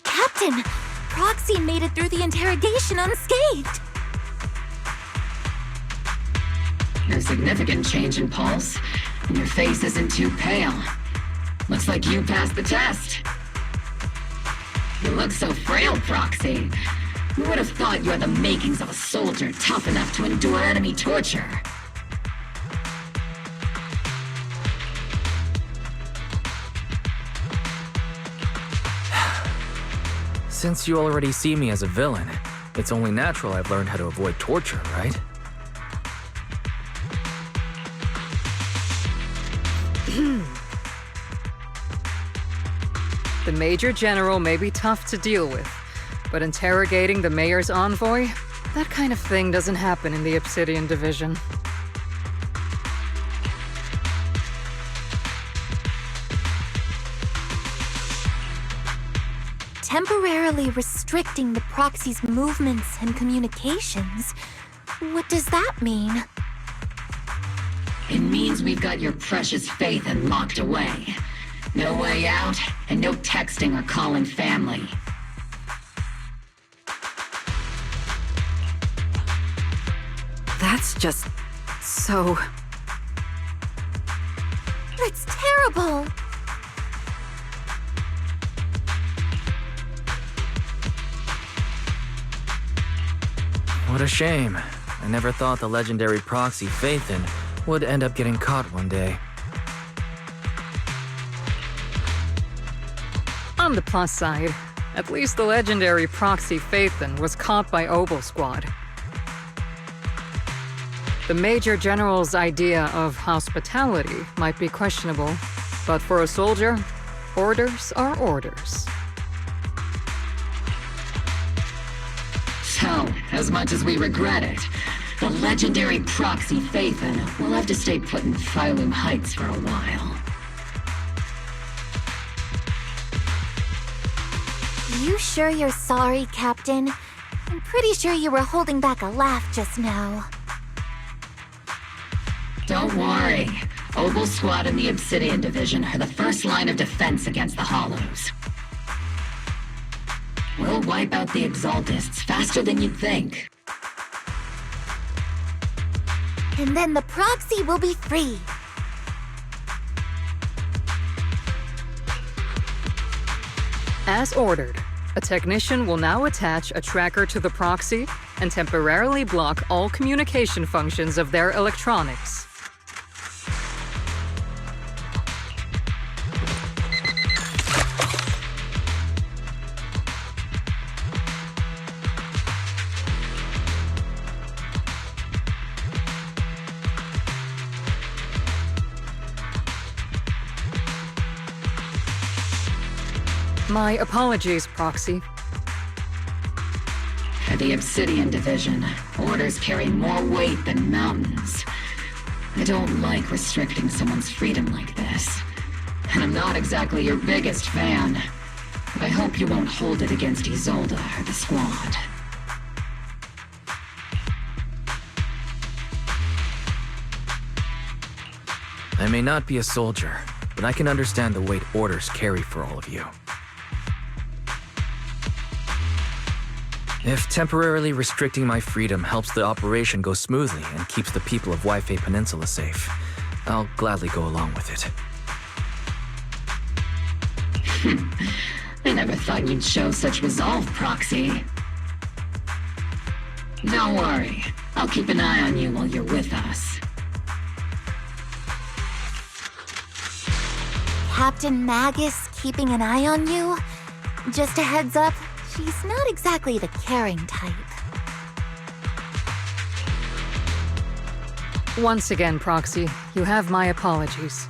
Captain, Proxy made it through the interrogation unscathed. No significant change in pulse, and your face isn't too pale. Looks like you passed the test. You look so frail, Proxy. Who would have thought you had the makings of a soldier tough enough to endure enemy torture? Since you already see me as a villain, it's only natural I've learned how to avoid torture, right? The Major General may be tough to deal with, but interrogating the Mayor's envoy? That kind of thing doesn't happen in the Obsidian Division. Temporarily restricting the Proxy's movements and communications. What does that mean? It means we've got your precious Phaethon locked away. No way out, and no texting or calling family. That's just so... It's terrible! What a shame. I never thought the legendary proxy Phaethon would end up getting caught one day. On the plus side, at least the legendary proxy Phaethon was caught by Oboe-Squad. The Major General's idea of hospitality might be questionable, but for a soldier, orders are orders. So, as much as we regret it, the legendary proxy Phaethon will have to stay put in Phylum Heights for a while. You sure you're sorry, Captain? I'm pretty sure you were holding back a laugh just now. Don't worry. Oboe-Squad and the Obsidian Division are the first line of defense against the Hollows. We'll wipe out the Exaltists faster than you'd think. And then the Proxy will be free. As ordered, a technician will now attach a tracker to the proxy and temporarily block all communication functions of their electronics. My apologies, Proxy. For the Obsidian Division, orders carry more weight than mountains. I don't like restricting someone's freedom like this. And I'm not exactly your biggest fan. But I hope you won't hold it against Isolde or the Squad. I may not be a soldier, but I can understand the weight orders carry for all of you. If temporarily restricting my freedom helps the operation go smoothly and keeps the people of Waifei Peninsula safe, I'll gladly go along with it. I never thought you'd show such resolve, Proxy. Don't worry. I'll keep an eye on you while you're with us. Captain Magus keeping an eye on you? Just a heads up, she's not exactly the caring type. Once again, Proxy, you have my apologies.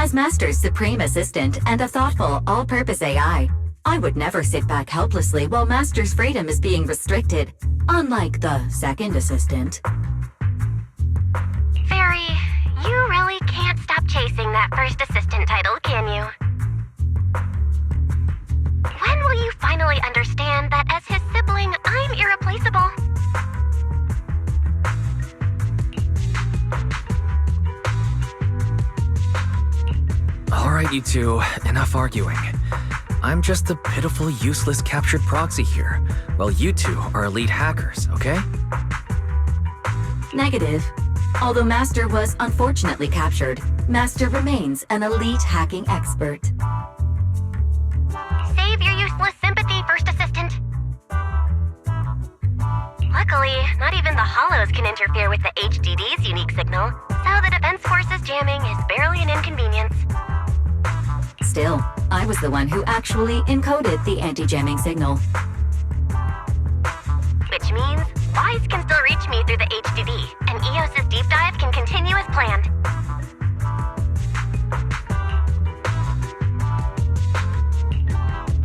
As Master's supreme assistant and a thoughtful, all-purpose AI, I would never sit back helplessly while Master's freedom is being restricted, unlike the second assistant. Fairy, you really can't stop chasing that first assistant title, can you? When will you finally understand that as his sibling, I'm irreplaceable? Alright, you two, enough arguing. I'm just a pitiful, useless captured proxy here, while you two are elite hackers, okay? Negative. Although Master was unfortunately captured, Master remains an elite hacking expert. Save your useless sympathy, First Assistant. Luckily, not even the Hollows can interfere with the HDD's unique signal, so the Defense Force's jamming is barely an inconvenience. Still, I was the one who actually encoded the anti-jamming signal. Which means WISE can still reach me through the HDD, and EOS's deep dive can continue as planned.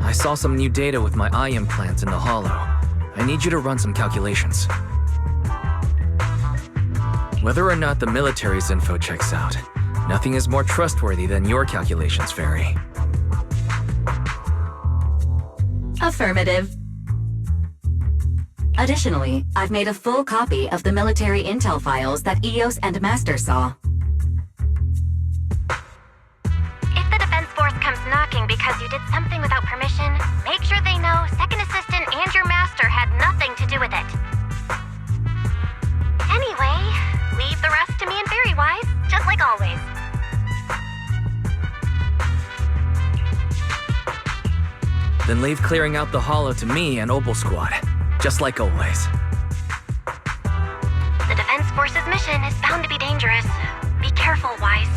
I saw some new data with my eye implants in the Hollow. I need you to run some calculations. Whether or not the military's info checks out, nothing is more trustworthy than your calculations, Fairy. Affirmative. Additionally, I've made a full copy of the military intel files that EOS and Master saw. If the Defense Force comes knocking because you did something without permission, make sure they know Second Assistant and your Master had nothing to do with it. Anyway, leave the rest to me and Fairy-wise, just like always. Then leave clearing out the Hollow to me and Opal Squad, just like always. The Defense Force's mission is bound to be dangerous. Be careful, Wise.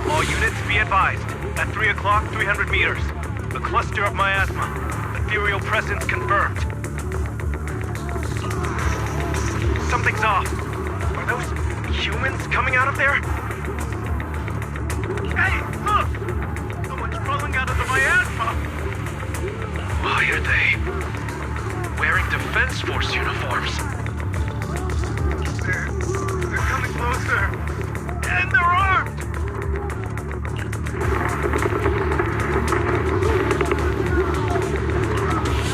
All units be advised. At 3 o'clock, 300 meters. A cluster of miasma. Ethereal presence confirmed. Something's off. Are those humans coming out of there? Hey, look! Someone's crawling out of the miasma! Why are they wearing Defense Force uniforms? They're coming closer. And they're armed!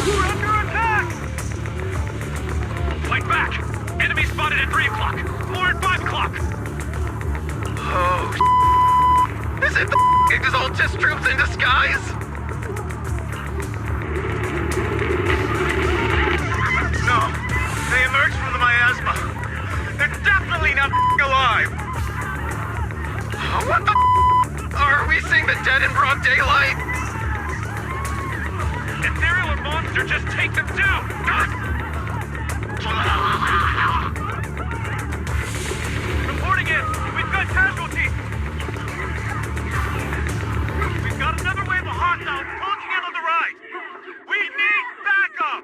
We're under attack! Fight back! Enemy spotted at 3 o'clock! More at 5 o'clock! Oh, is it the Exaltus troops in disguise? No, they emerged from the miasma. They're definitely not alive! What the Are we seeing the dead in broad daylight? Ethereal or monster, just take them down! Reporting in! We've got casualties! We've got another wave of hostiles closing in on the right! We need backup!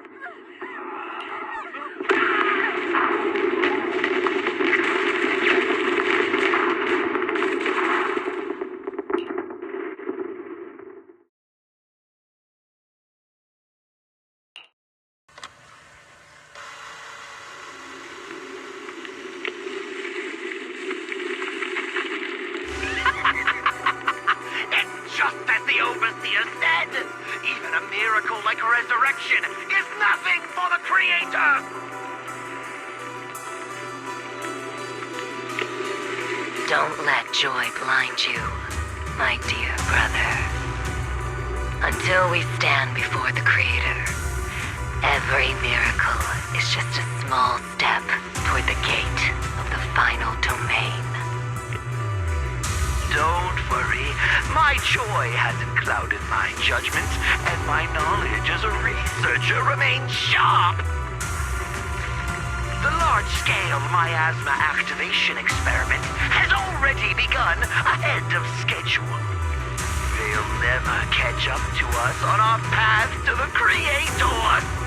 Just as the Overseer said, even a miracle like resurrection is nothing for the Creator! Don't let joy blind you, my dear brother. Until we stand before the Creator, every miracle is just a small step toward the gate of the final domain. Don't worry, my joy hasn't clouded my judgment, and my knowledge as a researcher remains sharp. The large-scale miasma activation experiment has already begun ahead of schedule. They'll never catch up to us on our path to the Creator!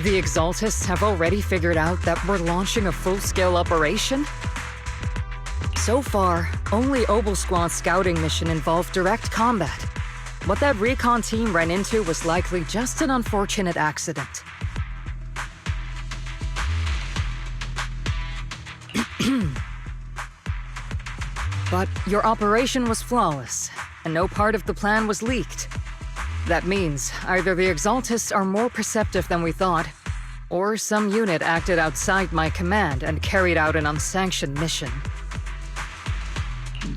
The Exaltists have already figured out that we're launching a full-scale operation? So far, only Obolsquad's scouting mission involved direct combat. What that recon team ran into was likely just an unfortunate accident. But your operation was flawless, and no part of the plan was leaked. That means either the Exaltists are more perceptive than we thought, or some unit acted outside my command and carried out an unsanctioned mission.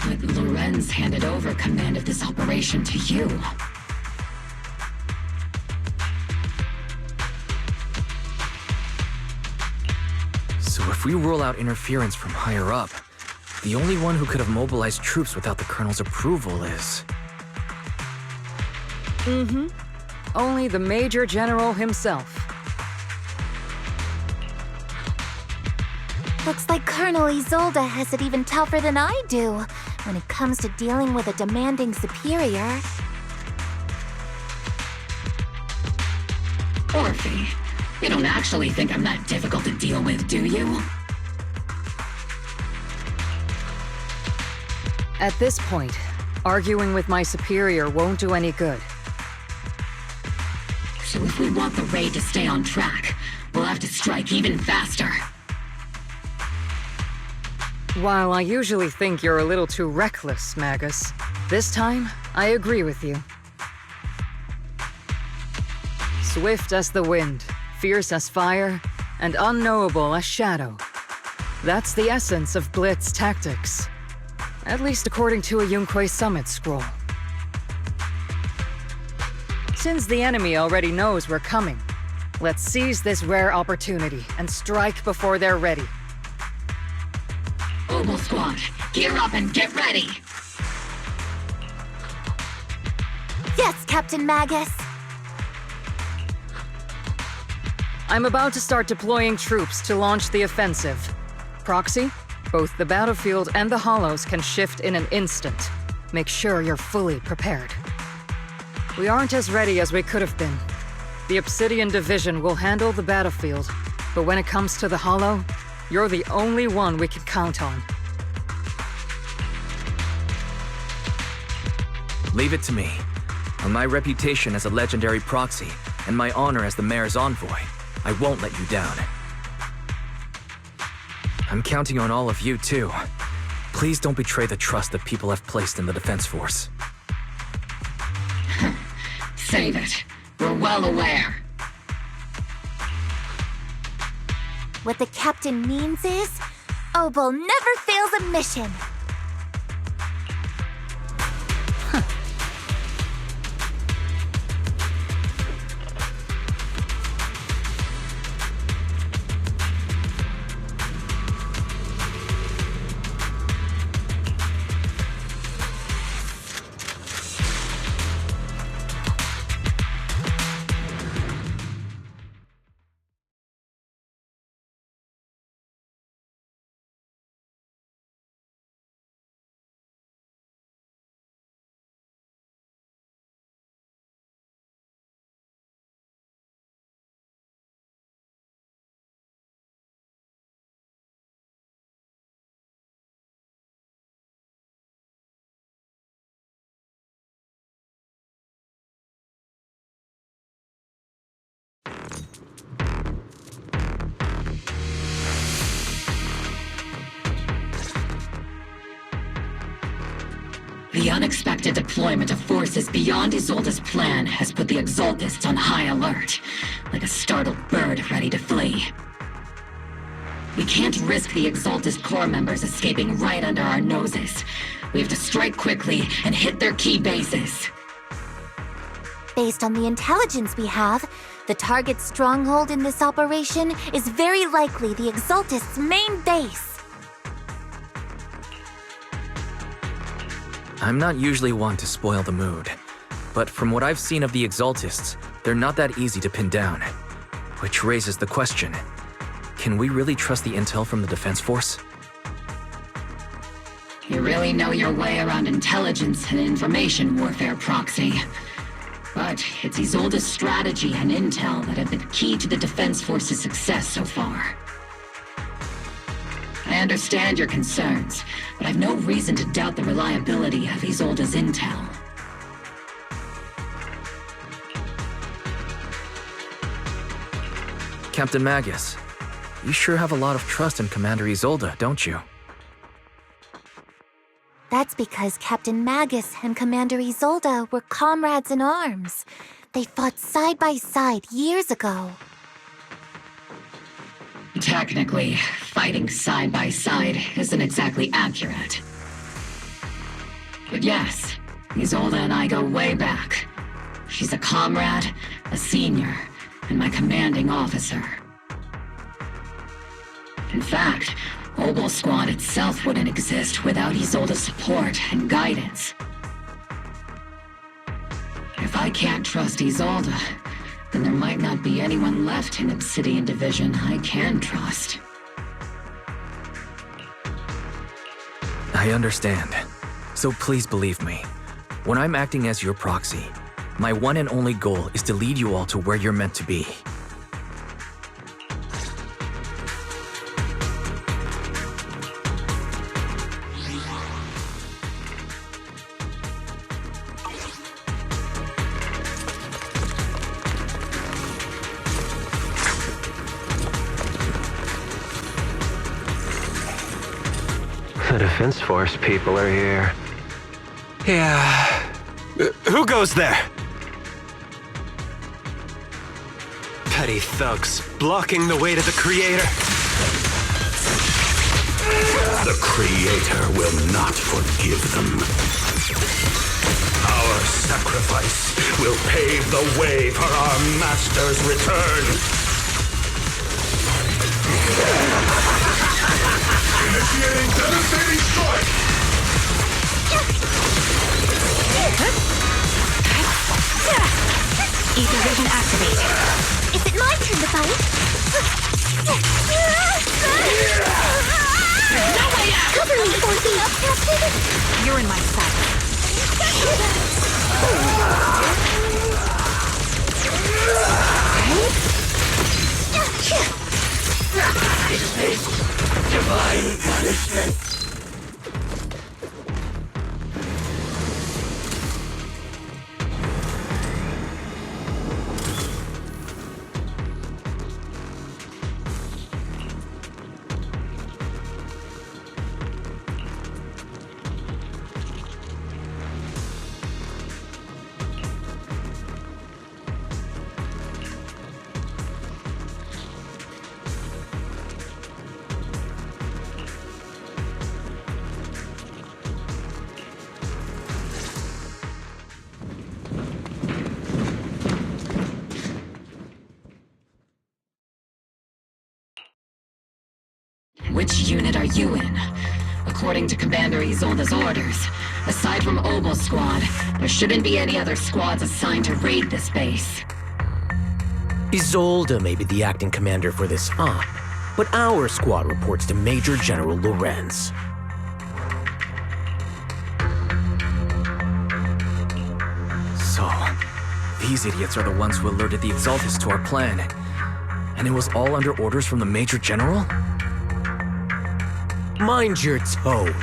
But Lorenz handed over command of this operation to you. So if we roll out interference from higher up, the only one who could have mobilized troops without the Colonel's approval is... Only the Major General himself. Looks like Colonel Isolde has it even tougher than I do when it comes to dealing with a demanding superior. Orphe, you don't actually think I'm that difficult to deal with, do you? At this point, arguing with my superior won't do any good. So if we want the raid to stay on track, we'll have to strike even faster. While I usually think you're a little too reckless, Magus, this time, I agree with you. Swift as the wind, fierce as fire, and unknowable as shadow. That's the essence of Blitz tactics. At least according to a Yunque Summit scroll. Since the enemy already knows we're coming, let's seize this rare opportunity and strike before they're ready. Obolsquad, gear up and get ready! Yes, Captain Magus! I'm about to start deploying troops to launch the offensive. Proxy, both the battlefield and the Hollows can shift in an instant. Make sure you're fully prepared. We aren't as ready as we could have been. The Obsidian Division will handle the battlefield, but when it comes to the Hollow, you're the only one we can count on. Leave it to me. On my reputation as a legendary proxy, and my honor as the mayor's envoy, I won't let you down. I'm counting on all of you, too. Please don't betray the trust that people have placed in the Defense Force. Save it. We're well aware. What the captain means is, Obel never fails a mission. The unexpected deployment of forces beyond Isolde's plan has put the Exaltists on high alert, like a startled bird ready to flee. We can't risk the Exaltist core members escaping right under our noses. We have to strike quickly and hit their key bases. Based on the intelligence we have, the target's stronghold in this operation is very likely the Exaltists' main base. I'm not usually one to spoil the mood, but from what I've seen of the Exaltists, they're not that easy to pin down. Which raises the question, can we really trust the intel from the Defense Force? You really know your way around intelligence and information warfare, Proxy. But it's Isolde's strategy and intel that have been key to the Defense Force's success so far. I understand your concerns, but I've no reason to doubt the reliability of Isolde's intel. Captain Magus, you sure have a lot of trust in Commander Isolde, don't you? That's because Captain Magus and Commander Isolde were comrades in arms. They fought side by side years ago. Technically, fighting side by side isn't exactly accurate. But yes, Isolde and I go way back. She's a comrade, a senior, and my commanding officer. In fact, Obel Squad itself wouldn't exist without Isolde's support and guidance. If I can't trust Isolde, then there might not be anyone left in Obsidian Division I can trust. I understand. So please believe me. When I'm acting as your proxy, my one and only goal is to lead you all to where you're meant to be. The Defense Force people are here. Yeah. Who goes there? Petty thugs, blocking the way to the Creator. The Creator will not forgive them. Our sacrifice will pave the way for our Master's return. Initiating devastating strike! Ether vision activated. Is it my turn to fight? No way out! Cover me, Forky! You're in my sight. Divine punishment. Which unit are you in? According to Commander Isolde's orders, aside from Obel Squad, there shouldn't be any other squads assigned to raid this base. Isolde may be the acting commander for this op, but our squad reports to Major General Lorenz. So, these idiots are the ones who alerted the Exaltus to our plan. And it was all under orders from the Major General? Mind your tone.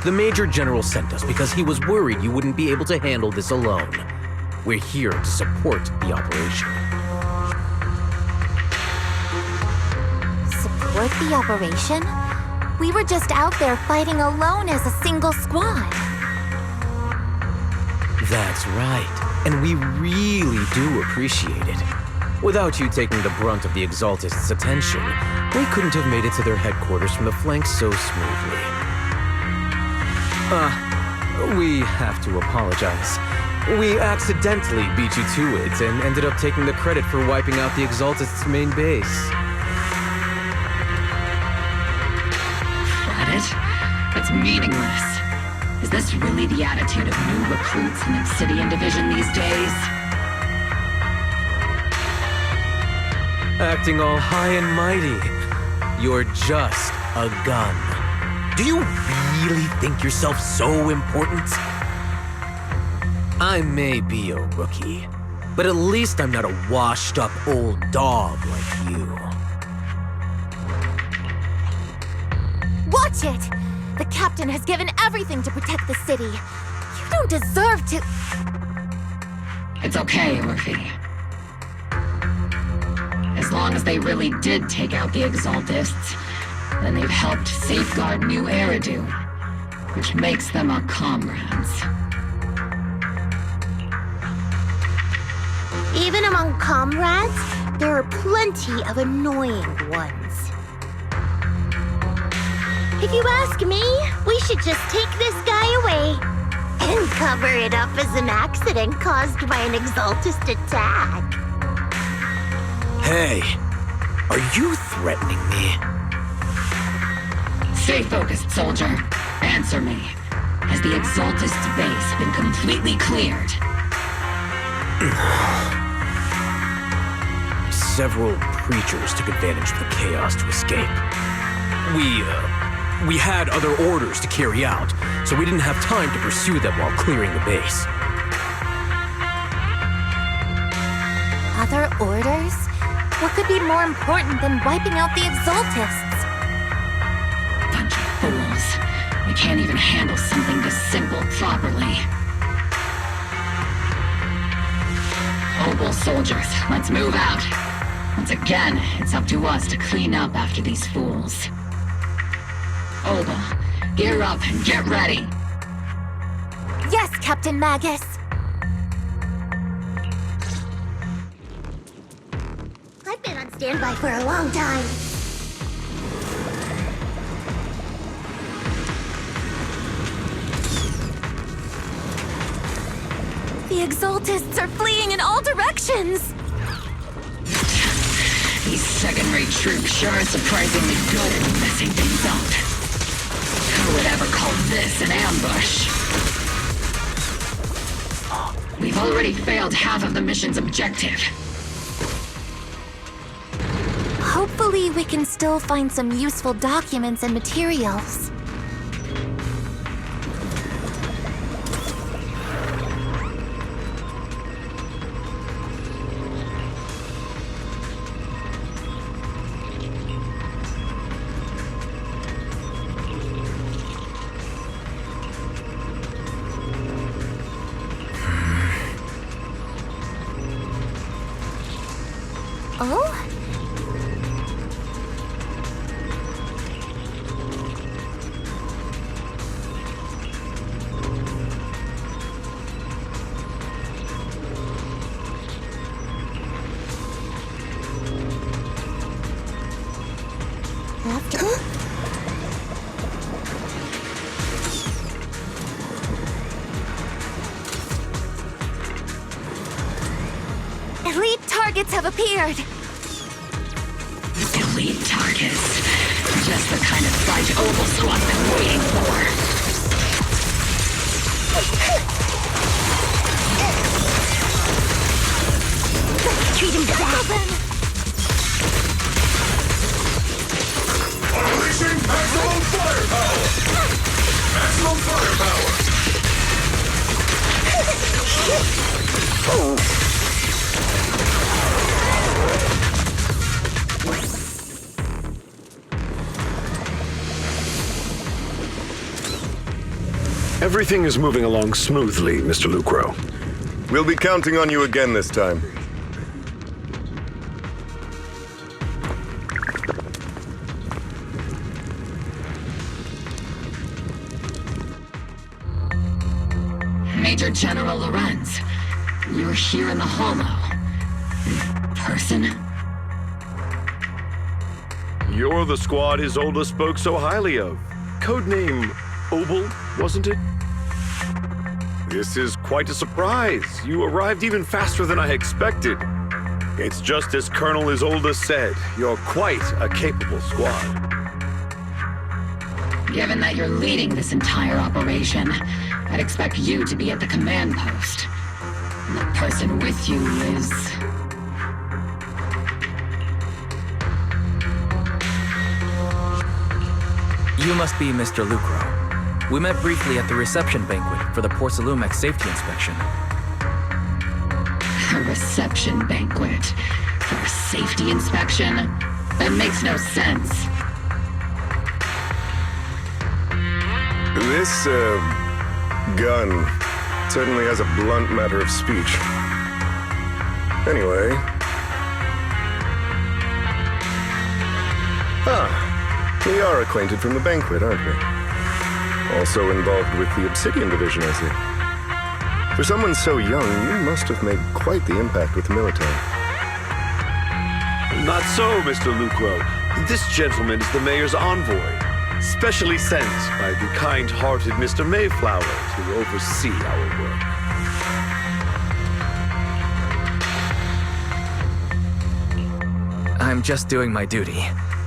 The Major General sent us because he was worried you wouldn't be able to handle this alone. We're here to support the operation. Support the operation? We were just out there fighting alone as a single squad. That's right, and we really do appreciate it. Without you taking the brunt of the Exaltists' attention, they couldn't have made it to their headquarters from the flank so smoothly. We have to apologize. We accidentally beat you to it and ended up taking the credit for wiping out the Exaltists' main base. Credit? That's meaningless. Is this really the attitude of new recruits in Obsidian Division these days? Acting all high and mighty. You're just a gun. Do you really think yourself so important? I may be a rookie, but at least I'm not a washed-up old dog like you. Watch it! The captain has given everything to protect the city. You don't deserve to... It's okay, Orphe. As long as they really did take out the Exaltists, then they've helped safeguard New Eridu, which makes them our comrades. Even among comrades, there are plenty of annoying ones. If you ask me, we should just take this guy away and cover it up as an accident caused by an Exaltist attack. Hey, are you threatening me? Stay focused, soldier. Answer me. Has the Exaltist base been completely cleared? Several creatures took advantage of the chaos to escape. We had other orders to carry out, so we didn't have time to pursue them while clearing the base. Other orders? What could be more important than wiping out the Exaltists? Bunch of fools. They can't even handle something this simple properly. Obel soldiers, let's move out. Once again, it's up to us to clean up after these fools. Obel, gear up and get ready. Yes, Captain Magus. I've been on standby for a long time. The Exaltists are fleeing in all directions! These second-rate troops sure are surprisingly good at messing things up. Who would ever call this an ambush? We've already failed half of the mission's objective. Hopefully, we can still find some useful documents and materials. Oh? Elite targets have appeared! Elite targets. Just the kind of fight Opal Squad's been waiting for. Treat him down! Unleashing maximum firepower! Maximum firepower! Everything is moving along smoothly, Mr. Lucro. We'll be counting on you again this time. Major General Lorenz, you're here in the Hollow. In person? You're the squad Isolde spoke so highly of. Codename Obel, wasn't it? This is quite a surprise. You arrived even faster than I expected. It's just as Colonel Isolde said. You're quite a capable squad. Given that you're leading this entire operation, I'd expect you to be at the command post. And the person with you is... You must be Mr. Lucro. We met briefly at the reception banquet for the Porcelumex safety inspection. A reception banquet for a safety inspection? That makes no sense. This, gun certainly has a blunt matter of speech. Anyway... we are acquainted from the banquet, aren't we? Also involved with the Obsidian Division, I see. For someone so young, you must have made quite the impact with the military. Not so, Mr. Lucro. This gentleman is the mayor's envoy, specially sent by the kind-hearted Mr. Mayflower to oversee our work. I'm just doing my duty.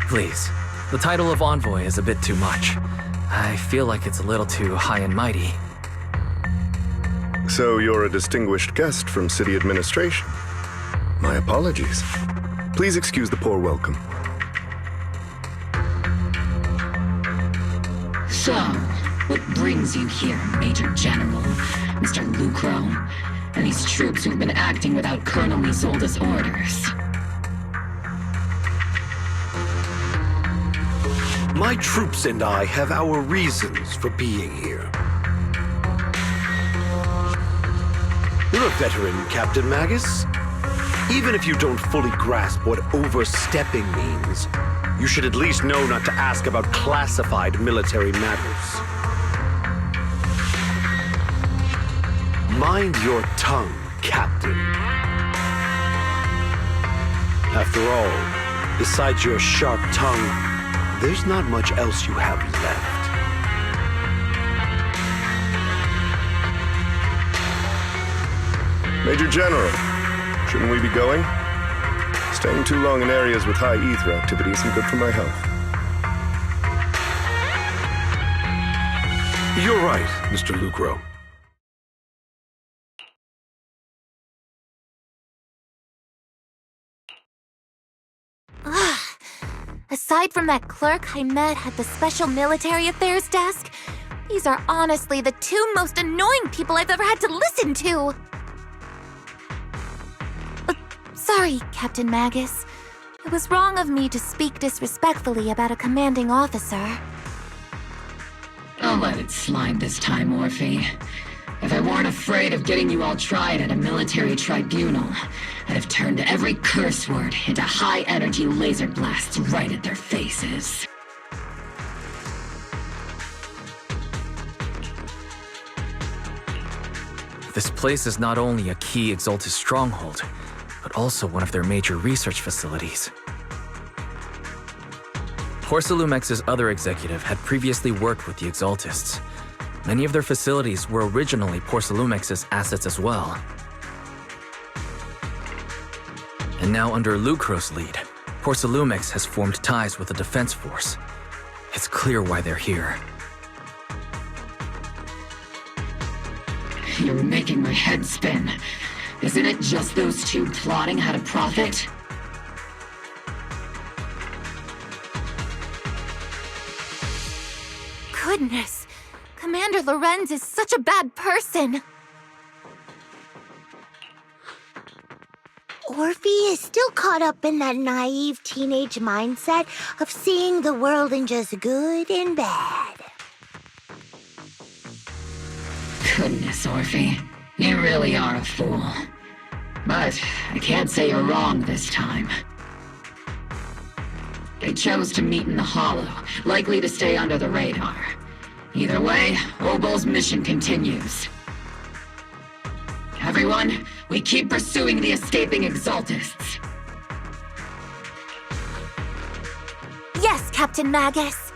Please. The title of envoy is a bit too much. I feel like it's a little too high and mighty. So you're a distinguished guest from city administration. My apologies. Please excuse the poor welcome. So, what brings you here, Major General, Mr. Lucro, and these troops who've been acting without Colonel Isolde's orders? My troops and I have our reasons for being here. You're a veteran, Captain Magus. Even if you don't fully grasp what overstepping means, you should at least know not to ask about classified military matters. Mind your tongue, Captain. After all, besides your sharp tongue, there's not much else you have left. Major General, shouldn't we be going? Staying too long in areas with high ether activity isn't good for my health. You're right, Mr. Lucro. Aside from that clerk I met at the Special Military Affairs desk, these are honestly the two most annoying people I've ever had to listen to. Sorry, Captain Magus. It was wrong of me to speak disrespectfully about a commanding officer. I'll let it slide this time, Orphe. If I weren't afraid of getting you all tried at a military tribunal, I'd have turned every curse word into high-energy laser blasts right at their faces. This place is not only a key Exaltus stronghold, but also one of their major research facilities. Porcelumex's other executive had previously worked with the Exaltists. Many of their facilities were originally Porcelumex's assets as well. And now under Lucro's lead, Porcelumex has formed ties with the Defense Force. It's clear why they're here. You're making my head spin. Isn't it just those two plotting how to profit? Goodness, Commander Lorenz is such a bad person. Orphe is still caught up in that naive teenage mindset of seeing the world in just good and bad. Goodness, Orphe. You really are a fool. But I can't say you're wrong this time. They chose to meet in the Hollow, likely to stay under the radar. Either way, Obol's mission continues. Everyone, we keep pursuing the escaping Exaltists. Yes, Captain Magus.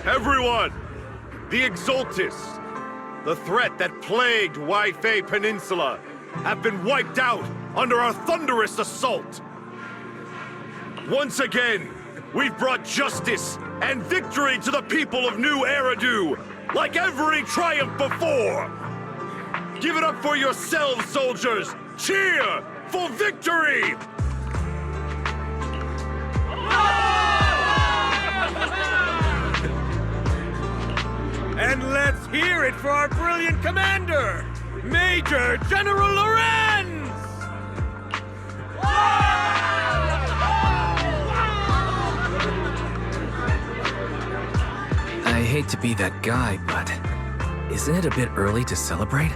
Everyone! The Exaltists, the threat that plagued Waifei Peninsula, have been wiped out under our thunderous assault. Once again, we've brought justice and victory to the people of New Eridu, like every triumph before! Give it up for yourselves, soldiers! Cheer for victory! And let's hear it for our brilliant commander, Major General Lorenz! I hate to be that guy, but isn't it a bit early to celebrate?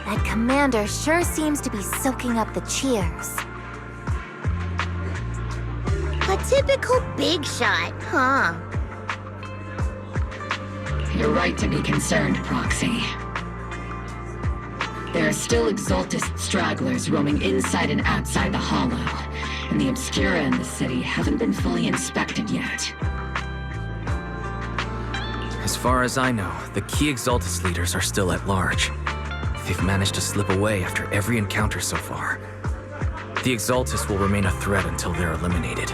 That commander sure seems to be soaking up the cheers. A typical big shot, huh? You're right to be concerned, Proxy. There are still Exaltist stragglers roaming inside and outside the Hollow, and the Obscura in the city haven't been fully inspected yet. As far as I know, the key Exaltist leaders are still at large. They've managed to slip away after every encounter so far. The Exaltists will remain a threat until they're eliminated.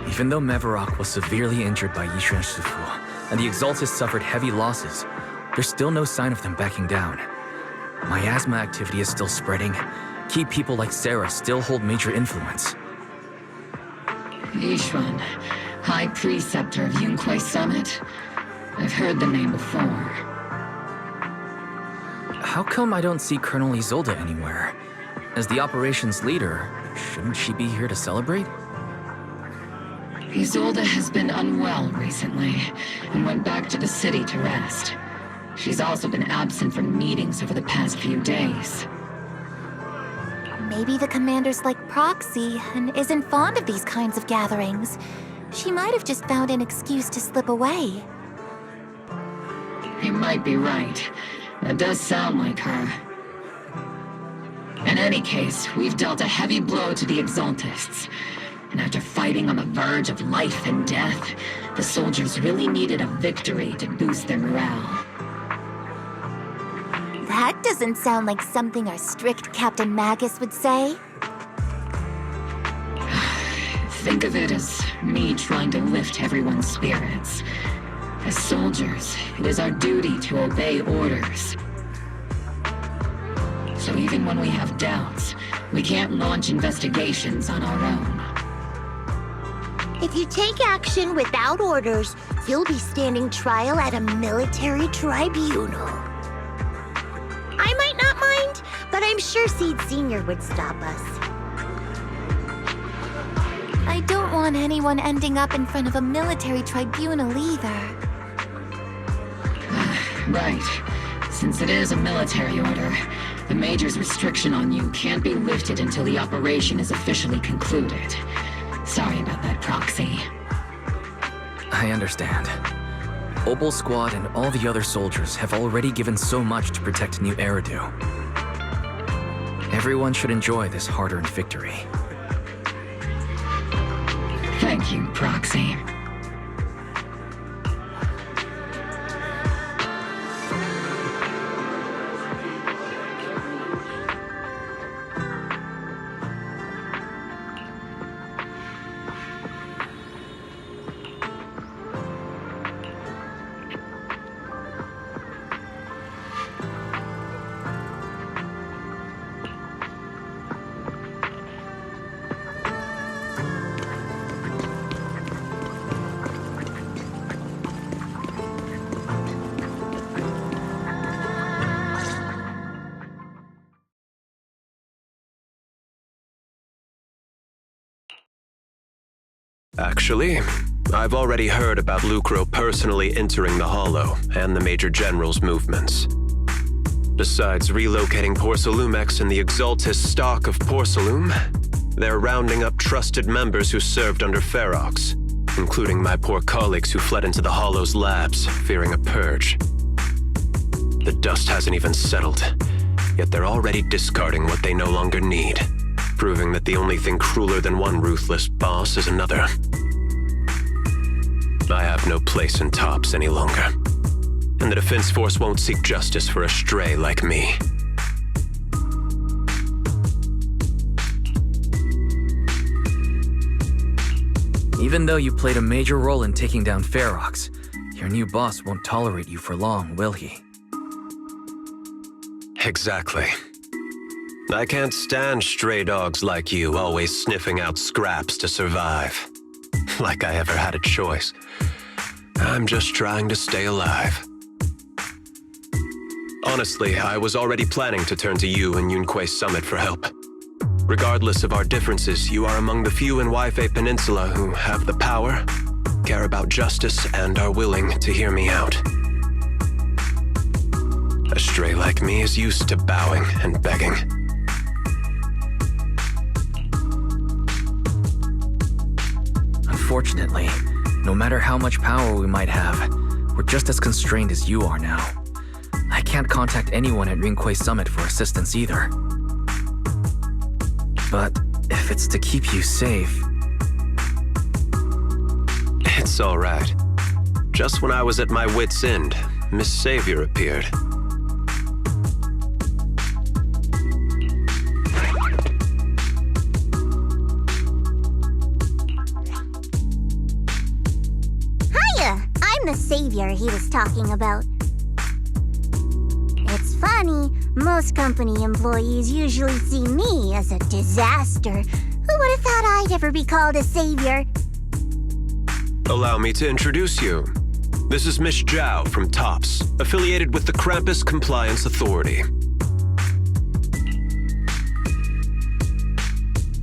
Even though Mevarok was severely injured by Yishuan Shifu, and the Exaltists suffered heavy losses, there's still no sign of them backing down. Miasma activity is still spreading. Key people like Sarah still hold major influence. Yishuan, High Preceptor of Yunquai Summit? I've heard the name before. How come I don't see Colonel Isolde anywhere? As the operations leader, shouldn't she be here to celebrate? Isolde has been unwell recently, and went back to the city to rest. She's also been absent from meetings over the past few days. Maybe the commander's like Proxy and isn't fond of these kinds of gatherings. She might have just found an excuse to slip away. You might be right. That does sound like her. In any case, we've dealt a heavy blow to the Exaltists. And after fighting on the verge of life and death, the soldiers really needed a victory to boost their morale. That doesn't sound like something our strict Captain Magus would say. Think of it as me trying to lift everyone's spirits. As soldiers, it is our duty to obey orders. So even when we have doubts, we can't launch investigations on our own. If you take action without orders, you'll be standing trial at a military tribunal. I might not mind, but I'm sure Seed Sr. would stop us. I don't want anyone ending up in front of a military tribunal either. Right. Since it is a military order, the Major's restriction on you can't be lifted until the operation is officially concluded. Sorry about that, Proxy. I understand. Obol Squad and all the other soldiers have already given so much to protect New Eridu. Everyone should enjoy this hard-earned victory. Thank you, Proxy. Actually, I've already heard about Lucro personally entering the Hollow and the Major General's movements. Besides relocating Porcelumex and the Exaltist stock of Porcelume, they're rounding up trusted members who served under Ferox, including my poor colleagues who fled into the Hollow's labs, fearing a purge. The dust hasn't even settled, yet they're already discarding what they no longer need, proving that the only thing crueler than one ruthless boss is another. I have no place in TOPS any longer. And the Defense Force won't seek justice for a stray like me. Even though you played a major role in taking down Ferox, your new boss won't tolerate you for long, will he? Exactly. I can't stand stray dogs like you always sniffing out scraps to survive. Like I ever had a choice. I'm just trying to stay alive. Honestly, I was already planning to turn to you and Yunque Summit for help. Regardless of our differences, you are among the few in Waifei Peninsula who have the power, care about justice, and are willing to hear me out. A stray like me is used to bowing and begging. Unfortunately, no matter how much power we might have, we're just as constrained as you are now. I can't contact anyone at Yunque Summit for assistance either. But if it's to keep you safe... It's all right. Just when I was at my wit's end, Miss Savior appeared. Hiya! I'm the savior he was talking about. It's funny, most company employees usually see me as a disaster. Who would have thought I'd ever be called a savior? Allow me to introduce you. This is Miss Zhao from TOPS, affiliated with the Krampus Compliance Authority.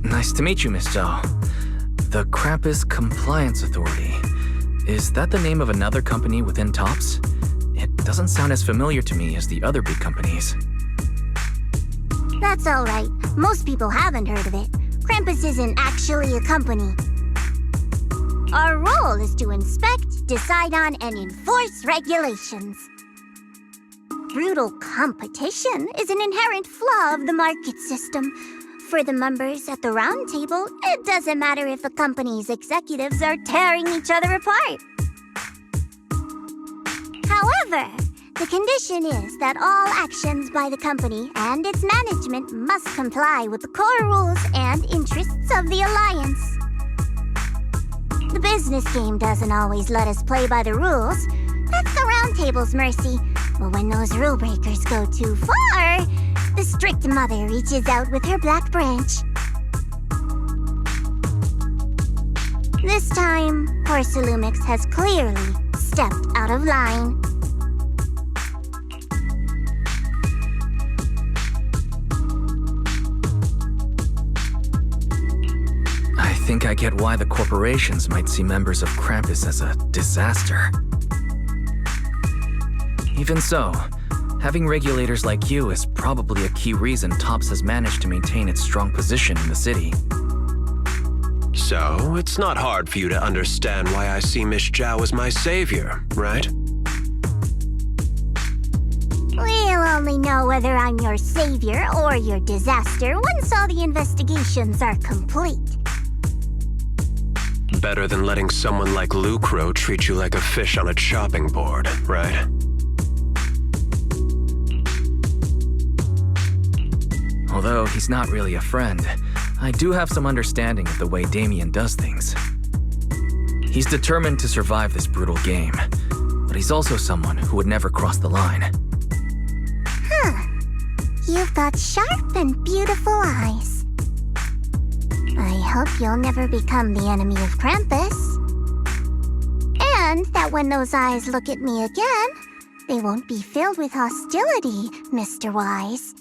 Nice to meet you, Miss Zhao. The Krampus Compliance Authority. Is that the name of another company within TOPS? It doesn't sound as familiar to me as the other big companies. That's all right. Most people haven't heard of it. Krampus isn't actually a company. Our role is to inspect, decide on, and enforce regulations. Brutal competition is an inherent flaw of the market system. For the members at the round table, it doesn't matter if a company's executives are tearing each other apart. However, the condition is that all actions by the company and its management must comply with the core rules and interests of the Alliance. The business game doesn't always let us play by the rules. That's the round table's mercy. But when those rule breakers go too far, the strict mother reaches out with her black branch. This time, Porcelumix has clearly stepped out of line. I think I get why the corporations might see members of Krampus as a disaster. Even so, having regulators like you is probably a key reason TOPS has managed to maintain its strong position in the city. So, it's not hard for you to understand why I see Miss Zhao as my savior, right? We'll only know whether I'm your savior or your disaster once all the investigations are complete. Better than letting someone like Lucro treat you like a fish on a chopping board, right? Although he's not really a friend, I do have some understanding of the way Damien does things. He's determined to survive this brutal game, but he's also someone who would never cross the line. Huh. You've got sharp and beautiful eyes. I hope you'll never become the enemy of Krampus. And that when those eyes look at me again, they won't be filled with hostility, Mr. Wise.